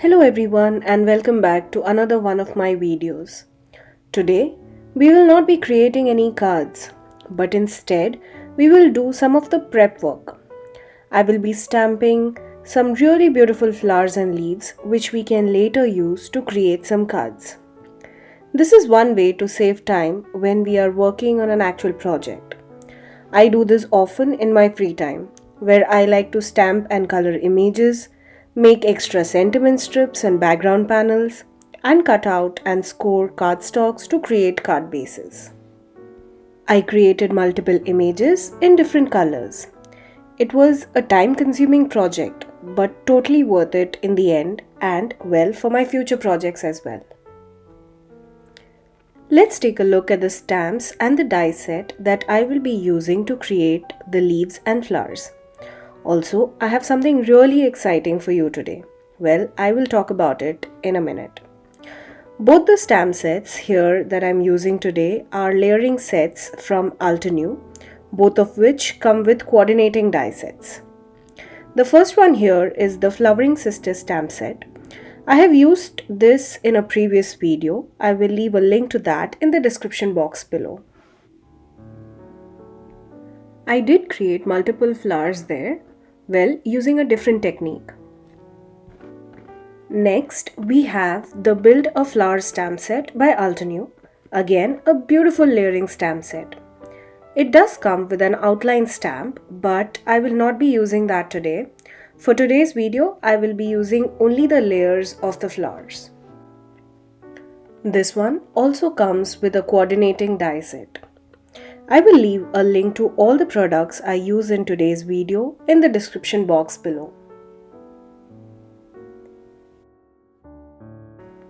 Hello everyone and welcome back to another one of my videos. Today, we will not be creating any cards, but instead, we will do some of the prep work. I will be stamping some really beautiful flowers and leaves which we can later use to create some cards. This is one way to save time when we are working on an actual project. I do this often in my free time, where I like to stamp and color images, make extra sentiment strips and background panels, and cut out and score cardstocks to create card bases. I created multiple images in different colors. It was a time-consuming project, but totally worth it in the end and well for my future projects as well. Let's take a look at the stamps and the die set that I will be using to create the leaves and flowers. Also, I have something really exciting for you today. Well, I will talk about it in a minute. Both the stamp sets here that I'm using today are layering sets from Altenew, both of which come with coordinating die sets. The first one here is the Flowering Cistus stamp set. I have used this in a previous video. I will leave a link to that in the description box below. I did create multiple flowers there, well, using a different technique. Next, we have the Build a Flower stamp set by Altenew. Again, a beautiful layering stamp set. It does come with an outline stamp, but I will not be using that today. For today's video, I will be using only the layers of the flowers. This one also comes with a coordinating die set. I will leave a link to all the products I use in today's video in the description box below.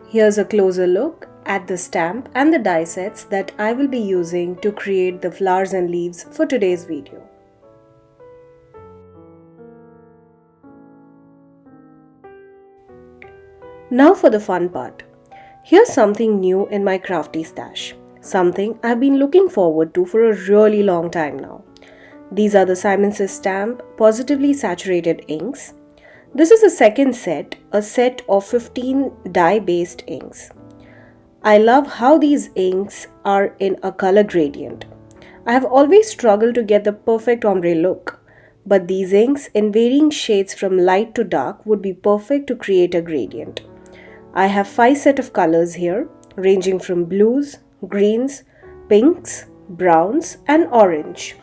Here's a closer look at the stamp and the die sets that I will be using to create the flowers and leaves for today's video. Now for the fun part. Here's something new in my crafty stash. Something I've been looking forward to for a really long time now. These are the SimonSaysStamps Positively Saturated Inks. This is a second set, a set of 15 dye-based inks. I love how these inks are in a color gradient. I have always struggled to get the perfect ombre look, but these inks in varying shades from light to dark would be perfect to create a gradient. I have 5 sets of colors here, ranging from blues, greens, pinks, browns, and orange.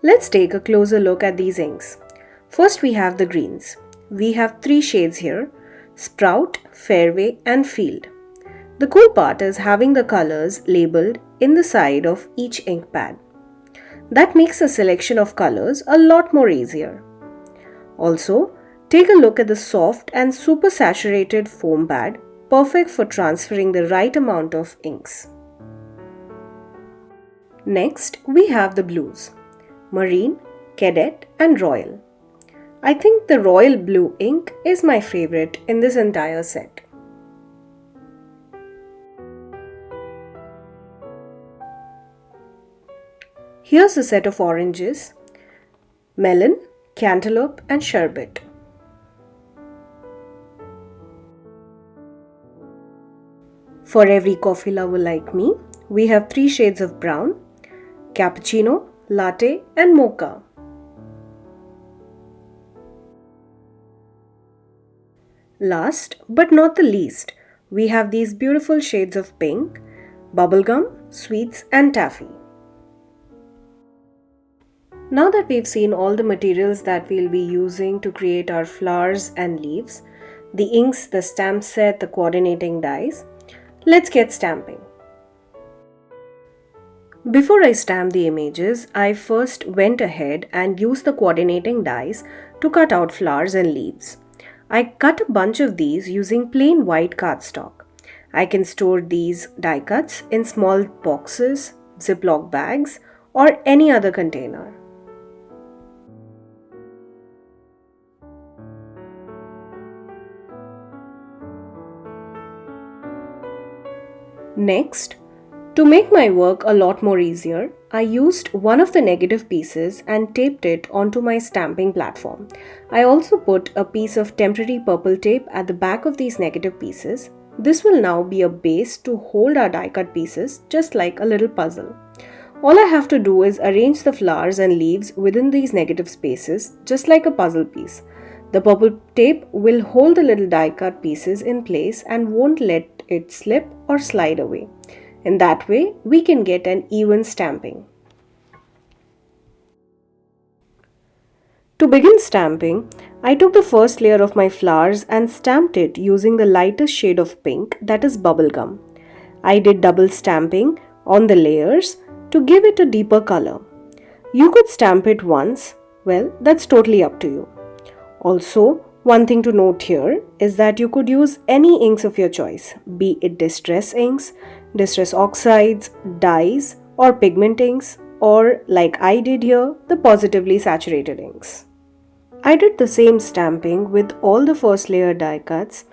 Let's take a closer look at these inks. First we have the greens. We have 3 shades here: Sprout, Fairway, and Field. The cool part is having the colors labeled in the side of each ink pad. That makes the selection of colors a lot more easier. Also, take a look at the soft and super saturated foam pad, perfect for transferring the right amount of inks. Next, we have the blues: Marine, Cadet, and Royal. I think the Royal Blue ink is my favorite in this entire set. Here's a set of oranges: Melon, Cantaloupe, and Sherbet. For every coffee lover like me, we have 3 shades of brown: Cappuccino, Latte, and Mocha. Last but not the least, we have these beautiful shades of pink: Bubblegum, Sweets, and Taffy. Now that we've seen all the materials that we'll be using to create our flowers and leaves, the inks, the stamp set, the coordinating dies, let's get stamping. Before I stamp the images, I first went ahead and used the coordinating dies to cut out flowers and leaves. I cut a bunch of these using plain white cardstock. I can store these die cuts in small boxes, Ziploc bags, or any other container. Next, to make my work a lot more easier, I used one of the negative pieces and taped it onto my stamping platform. I also put a piece of temporary purple tape at the back of these negative pieces. This will now be a base to hold our die cut pieces, just like a little puzzle. All I have to do is arrange the flowers and leaves within these negative spaces, just like a puzzle piece. The purple tape will hold the little die cut pieces in place and won't let it slip or slide away. In that way, we can get an even stamping. To begin stamping, I took the first layer of my flowers and stamped it using the lightest shade of pink, that is bubblegum. I did double stamping on the layers to give it a deeper color. You could stamp it once, well, that's totally up to you. Also, one thing to note here is that you could use any inks of your choice, be it distress inks, distress oxides, dyes, or pigment inks, or like I did here, the positively saturated inks. I did the same stamping with all the first layer die cuts.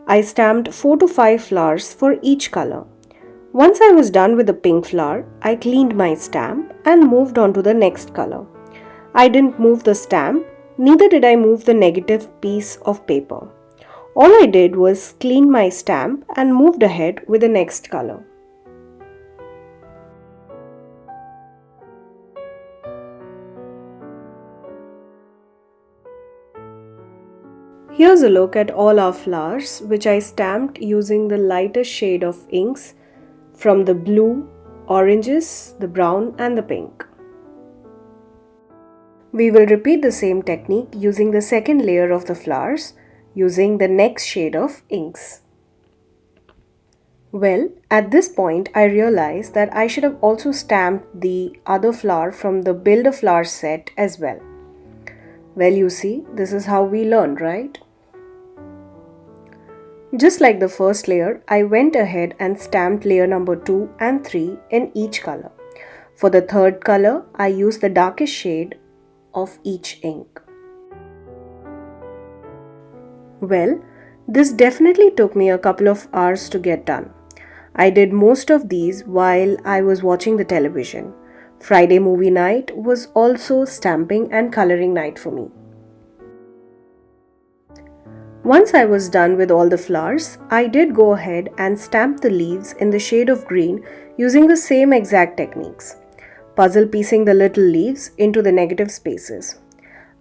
I stamped 4 to 5 flowers for each color. Once I was done with the pink flower, I cleaned my stamp and moved on to the next color. I didn't move the stamp, neither did I move the negative piece of paper. All I did was clean my stamp and moved ahead with the next color. Here's a look at all our flowers, which I stamped using the lightest shade of inks from the blue, oranges, the brown and the pink. We will repeat the same technique using the second layer of the flowers, using the next shade of inks. Well, at this point I realized that I should have also stamped the other flower from the Build a Flower set as well. Well, you see, this is how we learn, right? Just like the first layer, I went ahead and stamped layer number 2 and 3 in each color. For the third color, I used the darkest shade of each ink. Well, this definitely took me a couple of hours to get done. I did most of these while I was watching the television. Friday movie night was also stamping and coloring night for me. Once I was done with all the flowers, I did go ahead and stamp the leaves in the shade of green using the same exact techniques, puzzle piecing the little leaves into the negative spaces.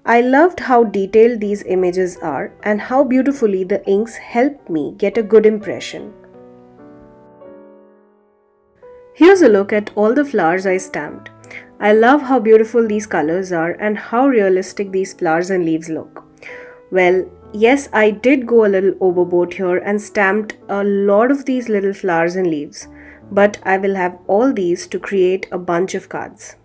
I loved how detailed these images are and how beautifully the inks helped me get a good impression. Here's a look at all the flowers I stamped. I love how beautiful these colors are and how realistic these flowers and leaves look. Well, yes, I did go a little overboard here and stamped a lot of these little flowers and leaves, but I will have all these to create a bunch of cards.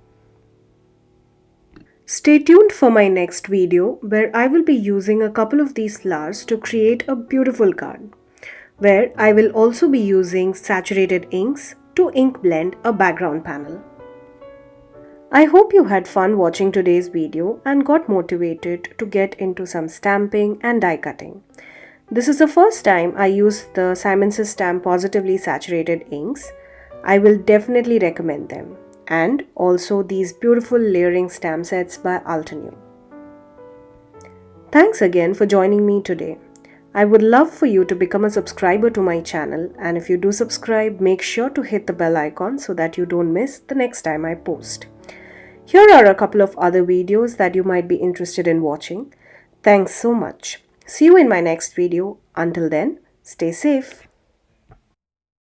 Stay tuned for my next video where I will be using a couple of these flowers to create a beautiful card, where I will also be using saturated inks to ink blend a background panel. I hope you had fun watching today's video and got motivated to get into some stamping and die cutting. This is the first time I used the SimonSaysStamps Positively Saturated inks. I will definitely recommend them, and also these beautiful layering stamp sets by Altenew. Thanks again for joining me today. I would love for you to become a subscriber to my channel, and if you do subscribe, make sure to hit the bell icon so that you don't miss the next time I post. Here are a couple of other videos that you might be interested in watching. Thanks so much. See you in my next video. Until then, stay safe.